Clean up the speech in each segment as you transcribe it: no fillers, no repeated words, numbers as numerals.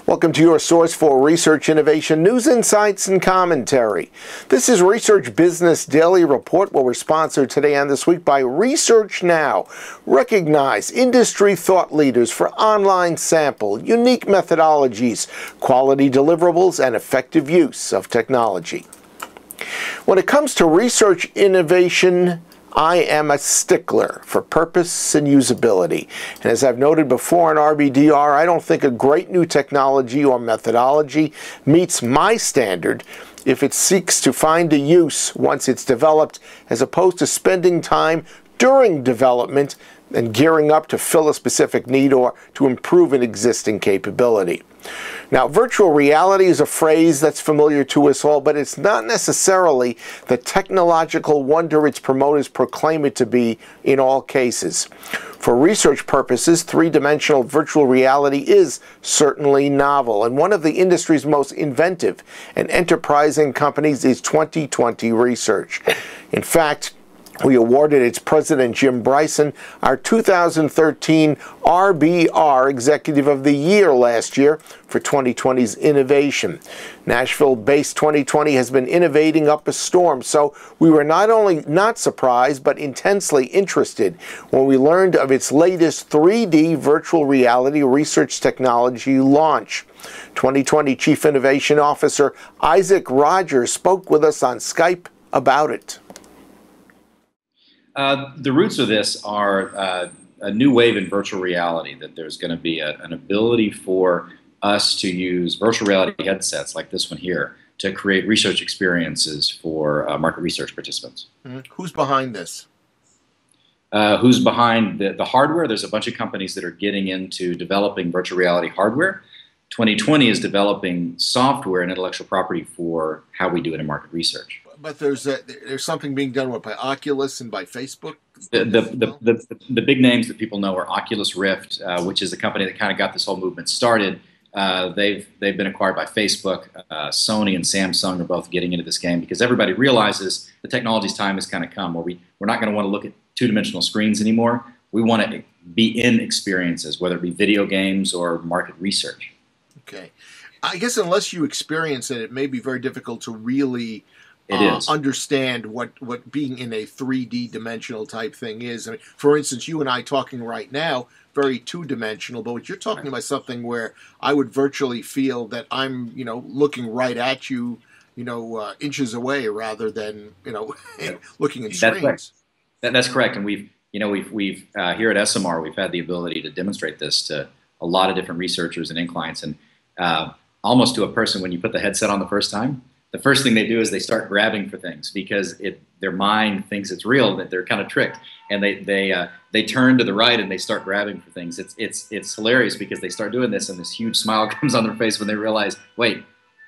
Welcome to your source for research, innovation, news, insights, and commentary. This is Research Business Daily Report, where we're sponsored today and this week by Research Now. Recognize industry thought leaders for online sample, unique methodologies, quality deliverables, and effective use of technology. When it comes to research innovation, I am a stickler for purpose and usability. And as I've noted before in RBDR, I don't think a great new technology or methodology meets my standard if it seeks to find a use once it's developed, as opposed to spending time during development and gearing up to fill a specific need or to improve an existing capability. Now, virtual reality is a phrase that's familiar to us all, but it's not necessarily the technological wonder its promoters proclaim it to be in all cases. For research purposes, three-dimensional virtual reality is certainly novel, and one of the industry's most inventive and enterprising companies is 2020 Research. In fact, we awarded its president, Jim Bryson, our 2013 RBDR Executive of the Year last year for 2020's innovation. Nashville-based 2020 has been innovating up a storm, so we were not only not surprised, but intensely interested when we learned of its latest 3D virtual reality research technology launch. 2020 Chief Innovation Officer Isaac Rogers spoke with us on Skype about it. The roots of this are a new wave in virtual reality, that there's going to be an ability for us to use virtual reality headsets like this one here to create research experiences for market research participants. Mm-hmm. Who's behind this? Who's behind the hardware? There's a bunch of companies that are getting into developing virtual reality hardware. 2020 is developing software and intellectual property for how we do it in market research. But there's something being done by Oculus and by Facebook? The big names that people know are Oculus Rift, which is the company that kind of got this whole movement started. They've been acquired by Facebook. Sony and Samsung are both getting into this game because everybody realizes the technology's time has kind of come where we're not going to want to look at two-dimensional screens anymore. We want to be in experiences, whether it be video games or market research. Okay. I guess unless you experience it, it may be very difficult to really understand what being in a 3D dimensional type thing is. I mean, for instance, you and I talking right now, very two-dimensional, but what you're talking about something where I would virtually feel that I'm, looking right at you, inches away rather than, looking at screens. That's correct. And we've here at SMR, we've had the ability to demonstrate this to a lot of different researchers and end clients, and almost to a person when you put the headset on the first time. The first thing they do is they start grabbing for things because their mind thinks it's real, that they're kind of tricked, and they turn to the right and they start grabbing for things. It's hilarious because they start doing this and this huge smile comes on their face when they realize, wait,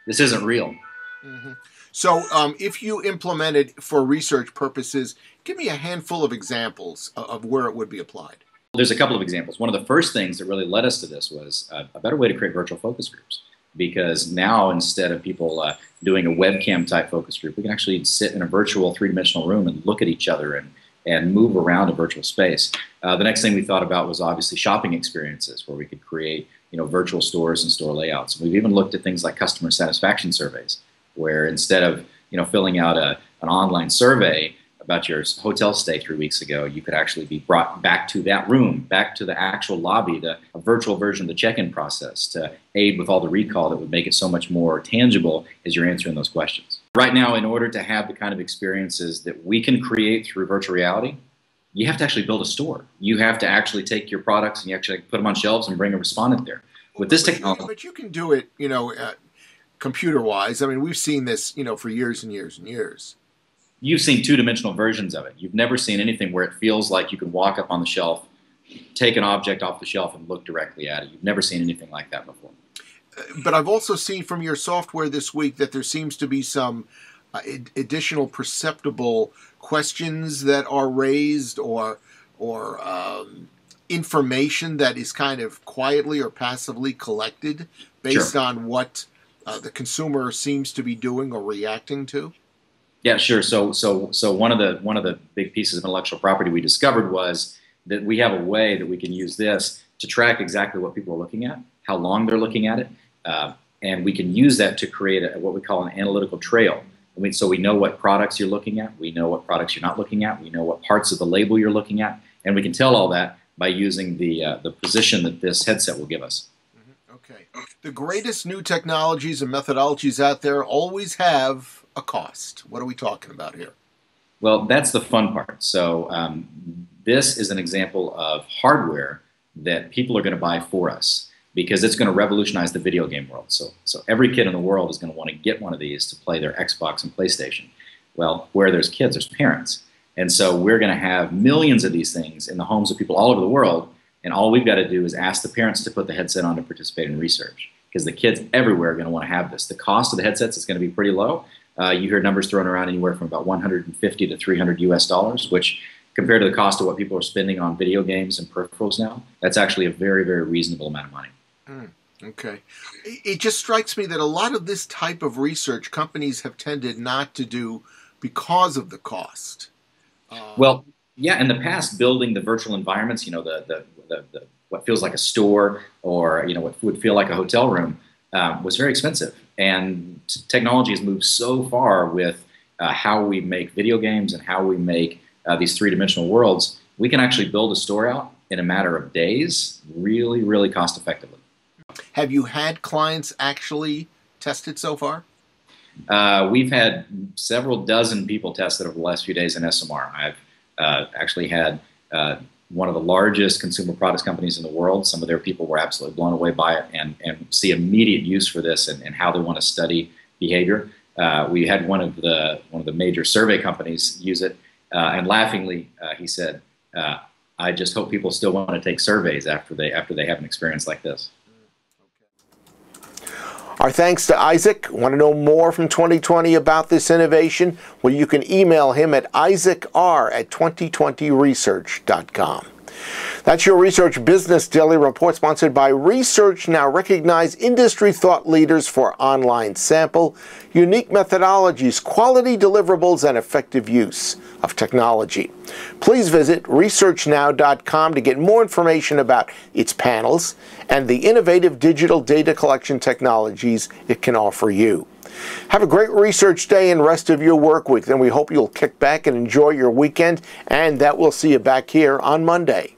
this isn't real. Mm-hmm. So if you implement it for research purposes, give me a handful of examples of where it would be applied. There's a couple of examples. One of the first things that really led us to this was a better way to create virtual focus groups. Because now, instead of people doing a webcam type focus group, we can actually sit in a virtual three-dimensional room and look at each other and move around a virtual space. The next thing we thought about was obviously shopping experiences, where we could create virtual stores and store layouts. And we've even looked at things like customer satisfaction surveys, where instead of filling out an online survey about your hotel stay 3 weeks ago, you could actually be brought back to that room, back to the actual lobby, a virtual version of the check-in process to aid with all the recall that would make it so much more tangible as you're answering those questions. Right now, in order to have the kind of experiences that we can create through virtual reality, you have to actually build a store. You have to actually take your products and you actually put them on shelves and bring a respondent there. With this technology, but you can do it, computer-wise. I mean, we've seen this, for years and years and years. You've seen two-dimensional versions of it. You've never seen anything where it feels like you can walk up on the shelf, take an object off the shelf, and look directly at it. You've never seen anything like that before. But I've also seen from your software this week that there seems to be some additional perceptible questions that are raised or information that is kind of quietly or passively collected based on what the consumer seems to be doing or reacting to. Yeah, sure. So one of the big pieces of intellectual property we discovered was that we have a way that we can use this to track exactly what people are looking at, how long they're looking at it, And we can use that to create what we call an analytical trail. So we know what products you're looking at, we know what products you're not looking at, we know what parts of the label you're looking at, and we can tell all that by using the position that this headset will give us. Okay. The greatest new technologies and methodologies out there always have a cost. What are we talking about here? Well, that's the fun part. So this is an example of hardware that people are going to buy for us, because it's going to revolutionize the video game world. So every kid in the world is going to want to get one of these to play their Xbox and PlayStation. Well, where there's kids, there's parents. And so we're going to have millions of these things in the homes of people all over the world, and all we've got to do is ask the parents to put the headset on to participate in research, because the kids everywhere are going to want to have this. The cost of the headsets is going to be pretty low. You hear numbers thrown around anywhere from about $150 to $300 US, which compared to the cost of what people are spending on video games and peripherals now, that's actually a very, very reasonable amount of money. Okay. It just strikes me that a lot of this type of research companies have tended not to do because of the cost. Well, yeah, in the past, building the virtual environments, you know, the what feels like a store, or, you know, what would feel like a hotel room, was very expensive. And technology has moved so far with how we make video games and how we make these three-dimensional worlds. We can actually build a store out in a matter of days, really, really cost effectively. Have you had clients actually test it so far? We've had several dozen people test it over the last few days in SMR. I've actually had one of the largest consumer products companies in the world. Some of their people were absolutely blown away by it and see immediate use for this and how they want to study behavior. We had one of the major survey companies use it, and laughingly he said, "I just hope people still want to take surveys after they have an experience like this." Our thanks to Isaac. Want to know more from 2020 about this innovation? Well, you can email him at isaacr@2020research.com. That's your Research Business Daily Report, sponsored by Research Now. Recognize industry thought leaders for online sample, unique methodologies, quality deliverables, and effective use of technology. Please visit researchnow.com to get more information about its panels and the innovative digital data collection technologies it can offer you. Have a great research day and rest of your work week. Then we hope you'll kick back and enjoy your weekend, and that we'll see you back here on Monday.